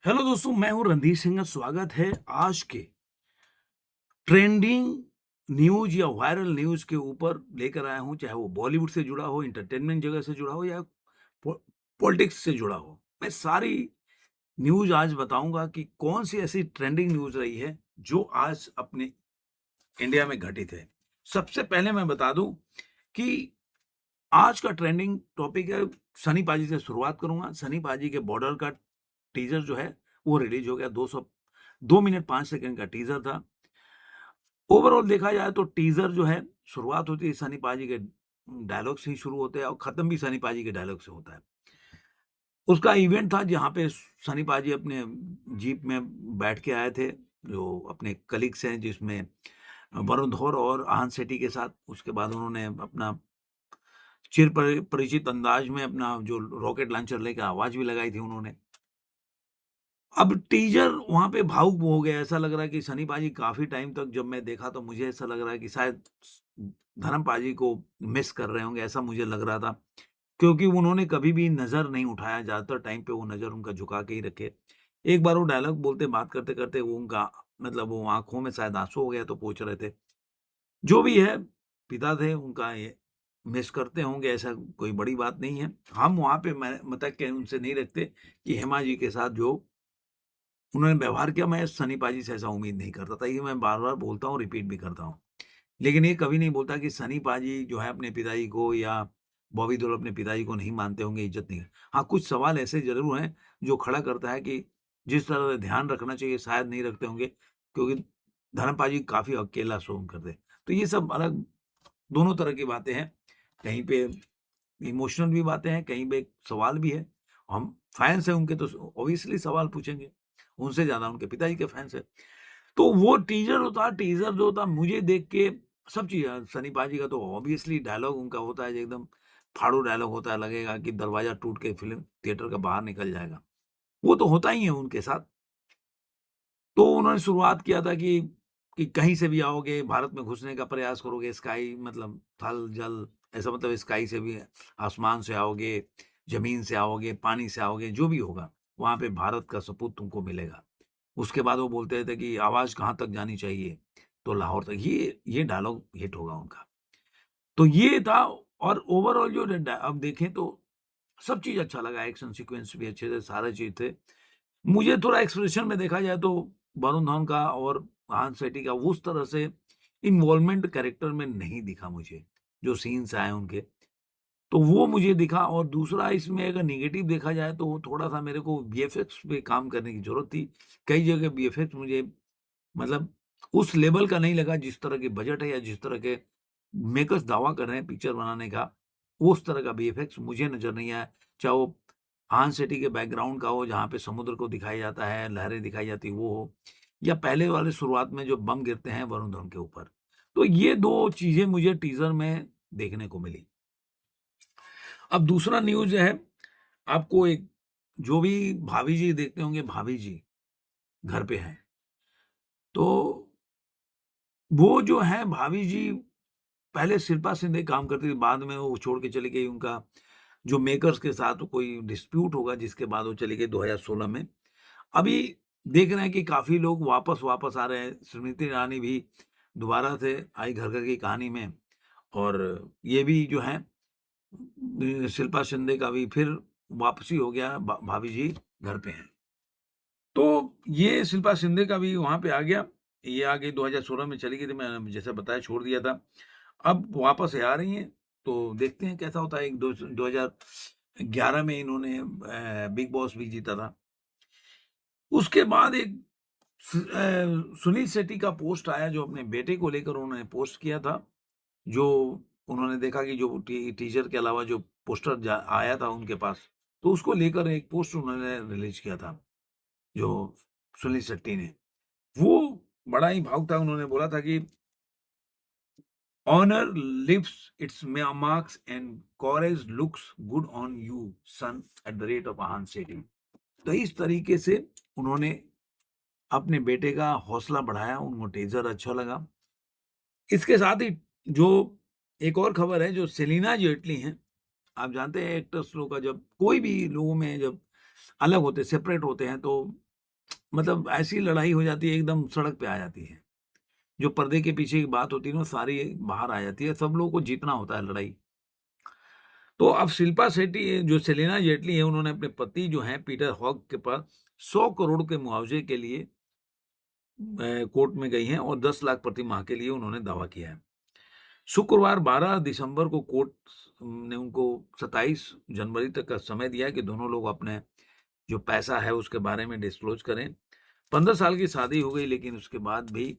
Hello दोस्तों, मैं हूं रणधीर सिंह। स्वागत है आज के ट्रेंडिंग न्यूज या वायरल न्यूज के ऊपर लेकर आया हूं। चाहे वो बॉलीवुड से जुड़ा हो, एंटरटेनमेंट जगह से जुड़ा हो या पॉलिटिक्स से जुड़ा हो, मैं सारी न्यूज आज बताऊंगा कि कौन सी ऐसी ट्रेंडिंग न्यूज रही है जो आज अपने इंडिया में घटित है। सबसे पहले मैं बता दूं कि आज का ट्रेंडिंग टॉपिक है। सनी पाजी से शुरुआत करूंगा। सनी पाजी के बॉर्डर का टीजर जो है वो रिलीज हो गया। 2 मिनट 5 सेकंड का टीजर था। ओवरऑल देखा जाए तो टीजर जो है, शुरुआत होती है सनी पाजी के डायलॉग से ही शुरू होते हैं और खत्म भी सनी पाजी के डायलॉग से होता है। उसका इवेंट था जहाँ पे सनी पाजी अपने जीप में बैठ के आए थे, जो अपने कलीग्स हैं, जिसमें वरुण धवन और आहान सेठी के साथ। उसके बाद उन्होंने अपना परिचित अंदाज में अपना जो रॉकेट लॉन्चर लेके आवाज भी लगाई थी उन्होंने। अब टीज़र वहाँ पे भावुक हो गया। ऐसा लग रहा है कि सनी पाजी काफ़ी टाइम तक, जब मैं देखा तो मुझे ऐसा लग रहा है कि शायद धर्म पाजी को मिस कर रहे होंगे, ऐसा मुझे लग रहा था। क्योंकि उन्होंने कभी भी नज़र नहीं उठाया, ज़्यादातर टाइम पे वो नज़र उनका झुका के ही रखे। एक बार वो डायलॉग बोलते, बात करते-करते वो उनका मतलब वो आँखों में शायद आँसू हो गया तो पोंछ रहे थे। जो भी है, पिता थे उनका, ये मिस करते होंगे, ऐसा कोई बड़ी बात नहीं है। हम वहाँ पे मैं मतलब कि उनसे नहीं रखते कि हेमा जी के साथ जो उन्होंने व्यवहार किया, मैं सनी पाजी से ऐसा उम्मीद नहीं करता था। ये मैं बार-बार बोलता हूँ, रिपीट भी करता हूँ। लेकिन ये कभी नहीं बोलता कि सनी पाजी जो है अपने पिताजी को, या बॉबी देओल अपने पिताजी को नहीं मानते होंगे, इज़्ज़त नहीं। हाँ, कुछ सवाल ऐसे ज़रूर हैं जो खड़ा करता है कि जिस तरह से ध्यान रखना चाहिए शायद नहीं रखते होंगे, क्योंकि धर्म पाजी काफ़ी अकेला शो करते हैं। तो ये सब अलग, दोनों तरह की बातें हैं। कहीं पे इमोशनल भी बातें हैं, कहीं पे सवाल भी है। हम फैन्स हैं उनके, तो ऑब्वियसली सवाल पूछेंगे। उनसे ज़्यादा उनके पिताजी के फैन्स हैं। तो वो टीज़र जो था मुझे देख के सब चीज़, सनी पाजी का तो ऑब्वियसली डायलॉग उनका होता है जो एकदम फाड़ू डायलॉग होता है, लगेगा कि दरवाज़ा टूट के फ़िल्म थिएटर का बाहर निकल जाएगा। वो तो होता ही है उनके साथ। तो उन्होंने शुरुआत किया था कि कहीं से भी आओगे, भारत में घुसने का प्रयास करोगे, स्काई मतलब थल, जल, ऐसा मतलब स्काई से भी, आसमान से आओगे, ज़मीन से आओगे, पानी से आओगे, जो भी होगा, वहाँ पे भारत का सपूत तुमको मिलेगा। उसके बाद वो बोलते थे कि आवाज़ कहाँ तक जानी चाहिए? तो लाहौर तक। ये डायलॉग हिट होगा उनका। तो ये था। और ओवरऑल जो ड अब देखें तो सब चीज़ अच्छा लगा, एक्शन सीक्वेंस भी अच्छे थे, सारे चीज़ थे। मुझे थोड़ा एक्सप्रेशन में देखा जाए तो वरुण धवन का और आहान सेठी का उस तरह से इन्वॉल्वमेंट कैरेक्टर में नहीं दिखा मुझे, जो सीन्स आए उनके। तो वो मुझे दिखा। और दूसरा, इसमें अगर नेगेटिव देखा जाए तो वो थोड़ा-सा मेरे को वीएफएक्स पे काम करने की ज़रूरत थी। कई जगह वीएफएक्स मुझे मतलब उस लेवल का नहीं लगा, जिस तरह के बजट है या जिस तरह के मेकर्स दावा कर रहे हैं पिक्चर बनाने का, उस तरह का वीएफएक्स मुझे नज़र नहीं आया। चाहे वो आन सिटी के बैकग्राउंड का हो, जहाँ पे समुद्र को दिखाया जाता है, लहरें दिखाई जाती है, वो हो, या पहले वाले शुरुआत में जो बम गिरते हैं वरुण धवन के ऊपर। तो ये 2 चीज़ें मुझे टीज़र में देखने को मिली। अब दूसरा न्यूज़ है, आपको एक, जो भी भाभी जी देखते होंगे, भाभी जी घर पे हैं, तो वो जो है भाभी जी, पहले शिल्पा शिंदे काम करती थी, बाद में वो छोड़ के चली गई। उनका जो मेकर्स के साथ कोई डिस्प्यूट होगा, जिसके बाद वो चली गई 2016 में। अभी देख रहे हैं कि काफ़ी लोग वापस वापस आ रहे हैं। स्मृति ईरानी भी दोबारा से आई घर घर की कहानी में। और ये भी जो है शिल्पा शिंदे का भी फिर वापसी हो गया, भाभी जी घर पे हैं। तो ये शिल्पा शिंदे का भी वहाँ पे आ गया। ये आ गई, 2016 में चली गई थी, मैंने जैसे बताया छोड़ दिया था। अब वापस ये आ रही हैं, तो देखते हैं कैसा होता है। 2011 में इन्होंने बिग बॉस भी जीता था। उसके बाद एक सुनील शेट्टी का पोस्ट आया, जो अपने बेटे को लेकर उन्होंने पोस्ट किया था। जो उन्होंने देखा कि जो टीज़र के अलावा जो पोस्टर आया था उनके पास, तो उसको लेकर एक पोस्ट उन्होंने रिलीज किया था, जो सुनील शेट्टी ने। वो बड़ा ही भावुक था। उन्होंने बोला था कि honour lives its marks and courage looks good on you son at the rate of Aahan Sethi. तो इस तरीके से उन्होंने अपने बेटे का हौसला बढ़ाया, उनको टीज़र अच्छा लगा। इसके साथ ही जो एक और खबर है, जो सेलिना जेटली हैं, आप जानते हैं एक्टर्स लोग का जब कोई भी लोगों में जब अलग होते, सेपरेट होते हैं, तो मतलब ऐसी लड़ाई हो जाती है, एकदम सड़क पे आ जाती है। जो पर्दे के पीछे की बात होती है ना, वो सारी बाहर आ जाती है, सब लोगों को जीतना होता है लड़ाई। तो अब शिल्पा शेट्टी जो सेलिना जेटली है, उन्होंने अपने पति जो हैं पीटर हॉग के पास 100 करोड़ के मुआवजे के लिए कोर्ट में गई हैं और 10 लाख प्रति माह के लिए उन्होंने दावा किया है। शुक्रवार 12 दिसंबर को कोर्ट ने उनको 27 जनवरी तक का समय दिया है कि दोनों लोग अपने जो पैसा है उसके बारे में डिस्क्लोज करें। 15 साल की शादी हो गई, लेकिन उसके बाद भी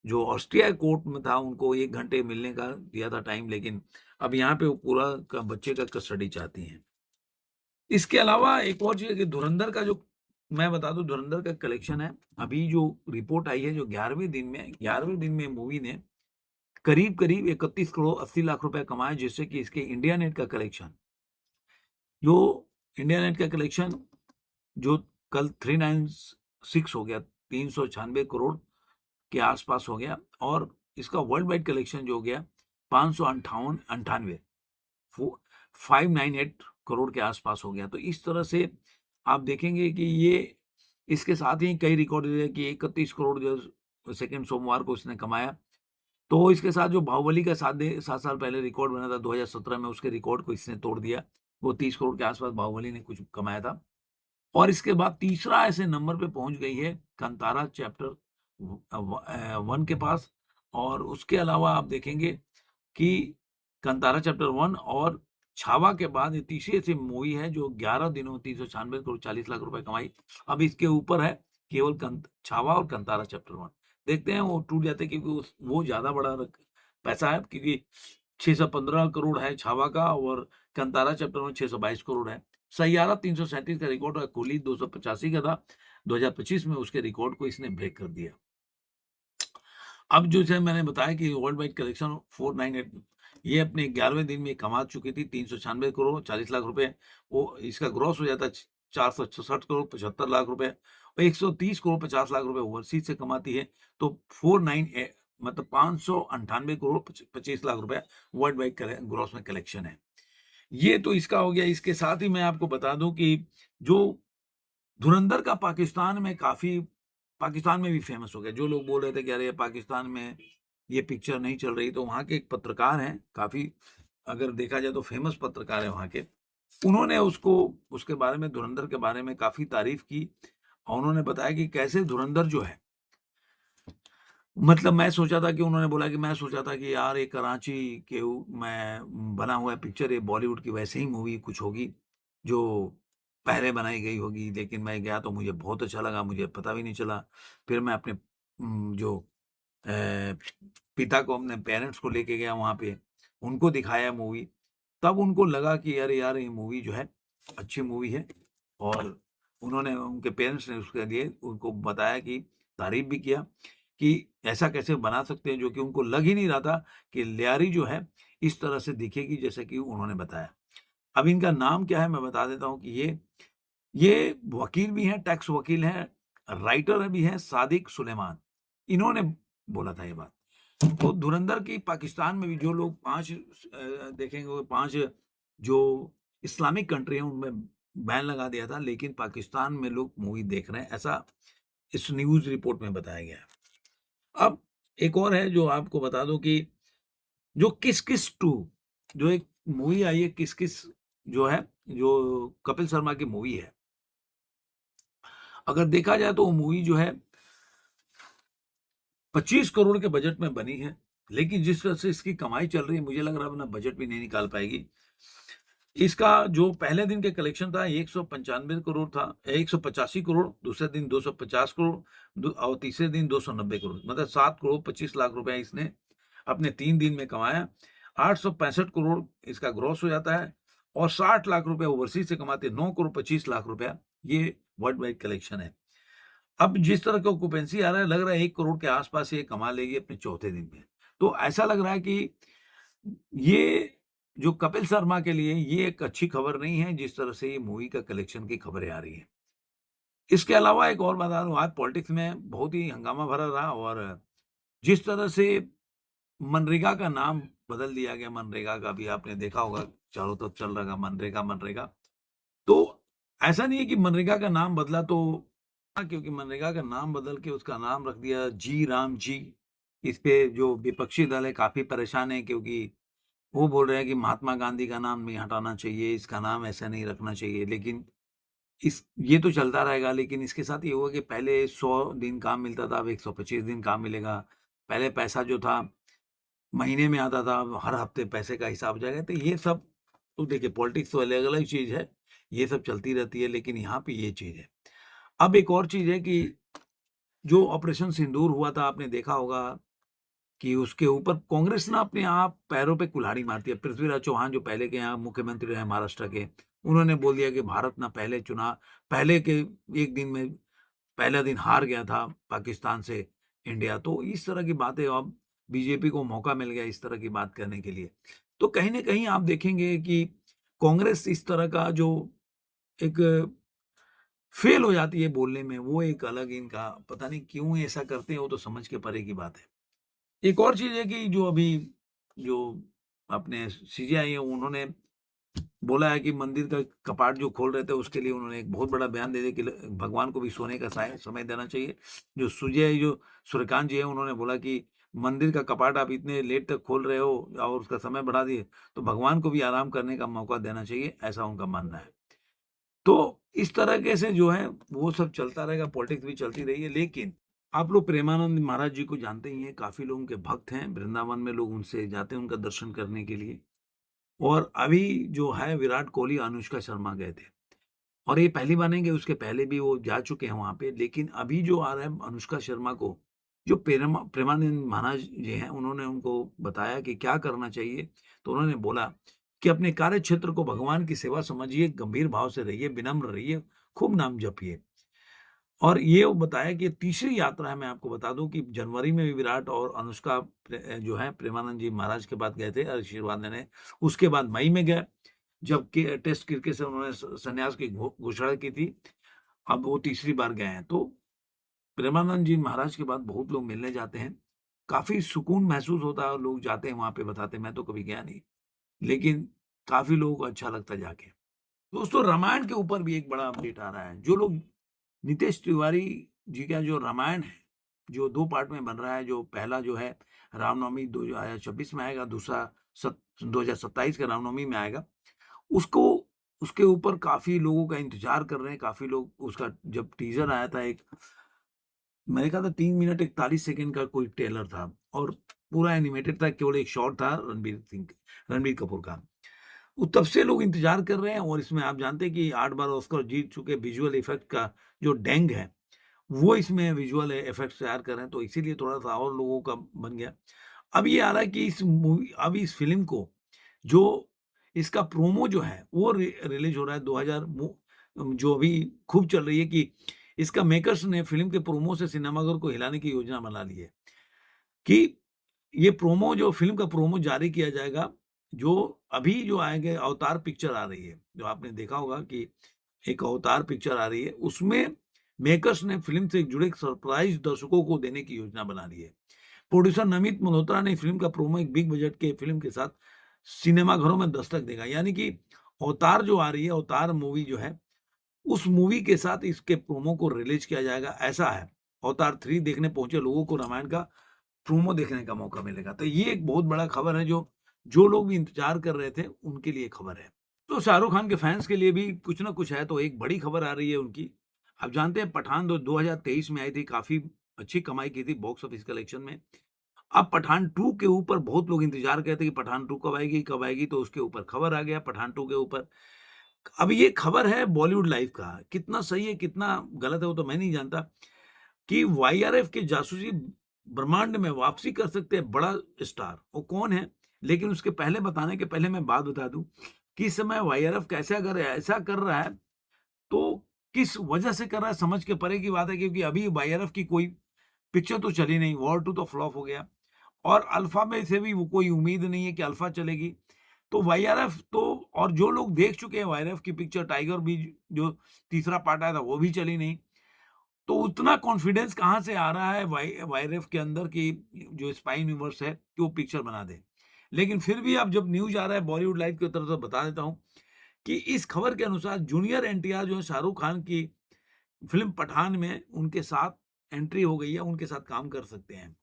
जो ऑस्ट्रिया कोर्ट में था उनको 1 घंटे मिलने का दिया था टाइम, लेकिन अब यहाँ पे वो पूरा का बच्चे का कस्टडी चाहती हैं। इसके अलावा एक और चीज़ है कि धुरंधर का जो मैं बता दूँ, धुरंधर का कलेक्शन है, अभी जो रिपोर्ट आई है, जो 11वें दिन में मूवी ने करीब-करीब 31 करोड़ 80 लाख रुपए कमाए, जिससे कि इसके इंडिया नेट का कलेक्शन जो इंडिया नेट का कलेक्शन जो कल 396 हो गया, 396 करोड़ के आसपास हो गया, और इसका वर्ल्ड वाइड कलेक्शन जो हो गया 558 98 फो 598 करोड़ के आसपास हो गया। तो इस तरह से आप देखेंगे कि ये इसके साथ ही कई रिकॉर्ड है कि 31 करोड़ जो सेकंड सोमवार को इसने कमाया। तो इसके साथ जो बाहुबली का 7 साल पहले रिकॉर्ड बना था 2017 में, उसके रिकॉर्ड को इसने तोड़ दिया। वो 30 करोड़ के आसपास बाहुबली ने कुछ कमाया था। और इसके बाद तीसरा ऐसे नंबर पे पहुँच गई है कांतारा चैप्टर 1 के पास। और उसके अलावा आप देखेंगे कि कांतारा चैप्टर 1 और छावा के बाद ये तीसरी ऐसी मूवी है जो 11 दिनों में 396 करोड़ 40 लाख रुपए कमाई। अब इसके ऊपर है केवल छावा और कांतारा चैप्टर 1। देखते हैं वो टूट जाते हैं, क्योंकि वो ज़्यादा बड़ा पैसा है, क्योंकि 615 करोड़ है छावा का और कांतारा चैप्टर 1 622 करोड़ है। सैयारा 337 का रिकॉर्ड है, कुली 285 का था। 2025 में उसके रिकॉर्ड को इसने ब्रेक कर दिया। अब जो है मैंने बताया कि वर्ल्ड वाइड कलेक्शन 498 ये अपने 11वें दिन में कमा चुकी थी 396 करोड़ 40 लाख रुपए। वो इसका ग्रॉस हो जाता है 466 करोड़ 75 लाख रुपए और 130 करोड़ 50 लाख रुपए ओवरसीज से कमाती है। तो 49 मतलब 598 करोड़ 25 लाख रुपए वर्ल्ड वाइड ग्रॉस में कलेक्शन है। ये तो इसका हो गया। इसके साथ ही मैं आपको बता दूं कि जो धुरंधर का पाकिस्तान में भी फेमस हो गया। जो लोग बोल रहे थे कि अरे पाकिस्तान में ये पिक्चर नहीं चल रही, तो वहाँ के एक पत्रकार हैं, काफ़ी अगर देखा जाए तो फेमस पत्रकार हैं वहाँ के। उन्होंने उसके बारे में, धुरंधर के बारे में काफ़ी तारीफ़ की और उन्होंने बताया कि कैसे धुरंधर जो है, मतलब उन्होंने बोला कि मैं सोचा था कि यार ये कराची के में बना हुआ है पिक्चर, ये बॉलीवुड की वैसे ही मूवी कुछ होगी जो पहले बनाई गई होगी, लेकिन मैं गया तो मुझे बहुत अच्छा लगा, मुझे पता भी नहीं चला। फिर मैं अपने जो पिता को, अपने पेरेंट्स को लेके गया वहाँ पे, उनको दिखाया मूवी, तब उनको लगा कि अरे यार ये मूवी जो है अच्छी मूवी है। और उन्होंने, उनके पेरेंट्स ने उसके लिए उनको बताया कि तारीफ़ भी किया कि ऐसा कैसे बना सकते हैं, जो कि उनको लग ही नहीं रहा था कि लियारी जो है इस तरह से दिखेगी जैसे कि उन्होंने बताया। अब इनका नाम क्या है मैं बता देता हूँ कि ये वकील भी हैं, टैक्स वकील हैं, राइटर भी हैं, सादिक सुलेमान। इन्होंने बोला था ये बात। तो धुरंधर की पाकिस्तान में भी जो लोग 5 देखेंगे, वो 5 जो इस्लामिक कंट्री हैं उनमें बैन लगा दिया था, लेकिन पाकिस्तान में लोग मूवी देख रहे हैं, ऐसा इस न्यूज़ रिपोर्ट में बताया गया है। अब एक और है जो आपको बता दूँ कि जो किस किस 2 जो एक मूवी आई है, किस किस जो है, जो कपिल शर्मा की मूवी है। अगर देखा जाए तो वो मूवी जो है 25 करोड़ के बजट में बनी है, लेकिन जिस तरह से इसकी कमाई चल रही है, मुझे लग रहा है अपना बजट भी नहीं निकाल पाएगी। इसका जो पहले दिन के कलेक्शन था 195 करोड़ था, 185 करोड़, दूसरे दिन 250 करोड़ और तीसरे दिन 290 करोड़, मतलब 7 करोड़ 25 लाख रुपए इसने अपने 3 दिन में कमाया। 865 करोड़ इसका ग्रॉस हो जाता है और 60 लाख रुपए ओवरसीज से कमाते 9 करोड़ 25 लाख रुपया, ये वर्ल्ड वाइड कलेक्शन है। अब जिस तरह का ऑक्यूपेंसी आ रहा है, लग रहा है 1 करोड़ के आसपास ये कमा लेगी अपने चौथे दिन में। तो ऐसा लग रहा है कि ये जो कपिल शर्मा के लिए ये एक अच्छी खबर नहीं है, जिस तरह से ये मूवी का कलेक्शन की खबरें आ रही हैं। इसके अलावा एक और बता दूँ, आज पॉलिटिक्स में बहुत ही हंगामा भरा रहा और जिस तरह से मनरेगा का नाम बदल दिया गया, मनरेगा का भी आपने देखा होगा, चारों तरफ चल रहा मनरेगा, मनरेगा। तो ऐसा नहीं है कि मनरेगा का नाम बदला तो हाँ, क्योंकि मनरेगा का नाम बदल के उसका नाम रख दिया जी राम जी। इस पे जो विपक्षी दल है काफ़ी परेशान है, क्योंकि वो बोल रहे हैं कि महात्मा गांधी का नाम नहीं हटाना चाहिए, इसका नाम ऐसा नहीं रखना चाहिए। लेकिन इस ये तो चलता रहेगा, लेकिन इसके साथ ये होगा कि पहले 100 दिन काम मिलता था, अब 125 दिन काम मिलेगा। पहले पैसा जो था महीने में आता था, अब हर हफ्ते पैसे का हिसाब हो जाएगा। तो ये सब तो देखिए, पॉलिटिक्स तो अलग-अलग चीज़ है, ये सब चलती रहती है, लेकिन यहाँ पे ये चीज़ है। अब एक और चीज़ है कि जो ऑपरेशन सिंदूर हुआ था, आपने देखा होगा कि उसके ऊपर कांग्रेस ना अपने आप पैरों पे कुल्हाड़ी मारती है। पृथ्वीराज चौहान जो पहले के यहाँ मुख्यमंत्री रहे महाराष्ट्र के, उन्होंने बोल दिया कि भारत ना पहले के 1 दिन में पहला दिन हार गया था पाकिस्तान से इंडिया। तो इस तरह की बातें, अब बीजेपी को मौका मिल गया इस तरह की बात करने के लिए। तो कहीं न कहीं आप देखेंगे कि कांग्रेस इस तरह का जो एक फेल हो जाती है बोलने में, वो एक अलग इनका पता नहीं क्यों ऐसा करते हैं, वो तो समझ के परे की बात है। एक और चीज़ है कि जो अभी जो अपने सीजेआई है, उन्होंने बोला है कि मंदिर का कपाट जो खोल रहे थे, उसके लिए उन्होंने एक बहुत बड़ा बयान दे दिया कि भगवान को भी सोने का समय देना चाहिए। जो सूर्यकांत जी है, उन्होंने बोला कि मंदिर का कपाट आप इतने लेट तक खोल रहे हो और उसका समय बढ़ा दिए, तो भगवान को भी आराम करने का मौका देना चाहिए, ऐसा उनका मानना है। तो इस तरीके से जो है वो सब चलता रहेगा, पॉलिटिक्स भी चलती रही है। लेकिन आप लोग प्रेमानंद महाराज जी को जानते ही हैं, काफ़ी लोग उनके भक्त हैं, वृंदावन में लोग उनसे जाते हैं उनका दर्शन करने के लिए। और अभी जो है विराट कोहली, अनुष्का शर्मा गए थे, और ये पहली बार नहीं गए, उसके पहले भी वो जा चुके हैं वहाँ पे। लेकिन अभी जो आ रहा है अनुष्का शर्मा को, जो प्रेमानंद महाराज जी हैं, उन्होंने उनको बताया कि क्या करना चाहिए। तो उन्होंने बोला कि अपने कार्य क्षेत्र को भगवान की सेवा समझिए, गंभीर भाव से रहिए, विनम्र रहिए, खूब नाम जपिए। और ये वो बताया कि तीसरी यात्रा है, मैं आपको बता दूँ कि जनवरी में भी विराट और अनुष्का जो है प्रेमानंद जी महाराज के पास गए थे आशीर्वाद लेने। उसके बाद मई में गए, जबकि टेस्ट क्रिकेट से उन्होंने संन्यास की घोषणा की थी। अब वो तीसरी बार गए हैं। तो प्रेमानंद जी महाराज के बाद बहुत लोग मिलने जाते हैं। काफ़ी सुकून महसूस होता है और लोग जाते हैं वहाँ पे, बताते हैं, मैं तो कभी गया नहीं, लेकिन काफ़ी लोगों को अच्छा लगता है जाके। दोस्तों, रामायण के ऊपर भी एक बड़ा अपडेट आ रहा है। जो लोग नितेश तिवारी जी का जो रामायण है, जो 2 पार्ट में बन रहा है, जो पहला जो है रामनवमी 2026 में आएगा, दूसरा 2027 का रामनवमी में आएगा। उसको उसके ऊपर काफ़ी लोगों का इंतज़ार कर रहे हैं, काफ़ी लोग उसका जब टीज़र आया था, एक मेरे ख्याल से 3 मिनट 41 सेकंड का कोई ट्रेलर था और पूरा एनिमेटेड था, केवल एक शॉट था रणबीर कपूर का। वो तब से लोग इंतज़ार कर रहे हैं, और इसमें आप जानते हैं कि 8 बार ऑस्कर जीत चुके विजुअल इफ़ेक्ट का जो डेंग है, वो इसमें विजुअल इफ़ेक्ट्स तैयार कर रहे हैं, तो इसीलिए थोड़ा-सा और लोगों का बन गया। अब ये आ रहा है कि इस फ़िल्म को जो इसका प्रोमो जो है वो रिलीज़ हो रहा है 2000 जो अभी खूब चल रही है कि इसका मेकर्स ने फ़िल्म के प्रोमो से सिनेमाघर को हिलाने की योजना बना ली है कि ये प्रोमो जो फ़िल्म का प्रोमो जारी किया जाएगा, जो अभी जो आएँगे, अवतार पिक्चर आ रही है, जो आपने देखा होगा कि एक अवतार पिक्चर आ रही है, उसमें मेकर्स ने फ़िल्म से जुड़े एक सरप्राइज़ दर्शकों को देने की योजना बना ली है। प्रोड्यूसर नमित मल्होत्रा ने फ़िल्म का प्रोमो एक बिग बजट के फ़िल्म के साथ सिनेमाघरों में दस्तक देगा। यानी कि अवतार जो आ रही है, अवतार मूवी जो है, उस मूवी के साथ इसके प्रोमो को रिलीज़ किया जाएगा, ऐसा है। अवतार 3 देखने पहुँचे लोगों को रामायण का प्रोमो देखने का मौका मिलेगा। तो ये एक बहुत बड़ा खबर है, जो जो लोग भी इंतज़ार कर रहे थे, उनके लिए खबर है। तो शाहरुख खान के फैन्स के लिए भी कुछ ना कुछ है, तो एक बड़ी खबर आ रही है उनकी। आप जानते हैं पठान दो 2023 में आई थी, काफ़ी अच्छी कमाई की थी बॉक्स ऑफिस कलेक्शन में। अब पठान 2 के ऊपर बहुत लोग इंतज़ार कर रहे थे कि पठान 2 कब आएगी, कब आएगी? तो उसके ऊपर खबर आ गया पठान 2 के ऊपर। अब ये खबर है बॉलीवुड लाइव का, कितना सही है, कितना गलत है, वो तो मैं नहीं जानता, कि वाईआरएफ के जासूसी ब्रह्मांड में वापसी कर सकते हैं बड़ा स्टार। वो कौन है? लेकिन उसके पहले बताने के पहले मैं बात बता दूँ कि इस समय वाईआरएफ कैसे अगर ऐसा कर रहा है, तो किस वजह से कर रहा है, समझ के परे की बात है, क्योंकि अभी वाईआरएफ की कोई पिक्चर तो चली नहीं, वॉर 2 तो फ्लॉप हो गया, और अल्फा में से भी वो कोई उम्मीद नहीं है कि अल्फा चलेगी। तो वाईआरएफ तो, और जो लोग देख चुके हैं वाईआरएफ की पिक्चर, टाइगर भी जो तीसरा पार्ट आया था वो भी चली नहीं। तो उतना कॉन्फिडेंस कहाँ से आ रहा है वाईआरएफ के अंदर कि जो स्पाई यूनिवर्स है कि वो पिक्चर बना दे। लेकिन फिर भी अब जब न्यूज़ आ रहा है बॉलीवुड लाइव की तरफ से बता देता हूँ कि इस खबर के अनुसार जूनियर एनटीआर जो है शाहरुख खान की फ़िल्म पठान में उनके साथ एंट्री हो गई है, उनके साथ काम कर सकते हैं।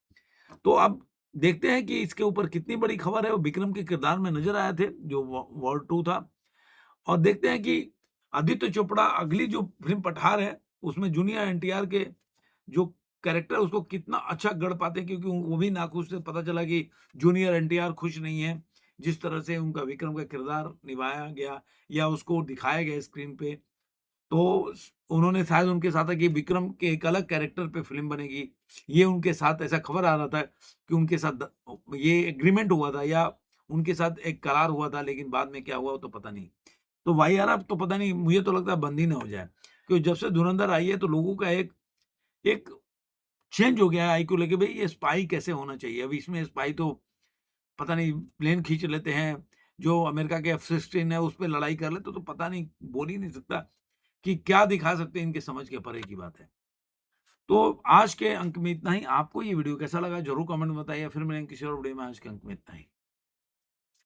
तो अब देखते हैं कि इसके ऊपर कितनी बड़ी खबर है, वो विक्रम के किरदार में नज़र आए थे, जो वॉर 2 था। और देखते हैं कि आदित्य चोपड़ा अगली जो फ़िल्म पठार है, उसमें जूनियर एनटीआर के जो कैरेक्टर उसको कितना अच्छा गढ़ पाते हैं, क्योंकि वो भी नाखुश थे। पता चला कि जूनियर एनटीआर खुश नहीं है, जिस तरह से उनका विक्रम का किरदार निभाया गया या उसको दिखाया गया स्क्रीन पे। तो स उन्होंने शायद उनके साथ है कि विक्रम के एक अलग कैरेक्टर पे फ़िल्म बनेगी। ये उनके साथ ऐसा खबर आ रहा था कि उनके साथ ये एग्रीमेंट हुआ था या उनके साथ एक करार हुआ था, लेकिन बाद में क्या हुआ वो तो पता नहीं। तो वाईआर अब तो पता नहीं, मुझे तो लगता है बंद ही ना हो जाए। क्योंकि जब से धुरंधर आई है तो लोगों का एक एक चेंज हो गया है आई को लेके, भई ये स्पाई कैसे होना चाहिए? अब इसमें स्पाई तो पता नहीं प्लेन खींच लेते हैं, जो अमेरिका के F-16 है उस पे लड़ाई कर लेते, तो पता नहीं, बोल ही नहीं सकता कि क्या दिखा सकते हैं, इनके समझ के परे की बात है। तो आज के अंक में इतना ही। आपको ये वीडियो कैसा लगा ज़रूर कमेंट में बताइए। फिर मिलेंगे किसी और वीडियो में, आज के अंक में इतना ही।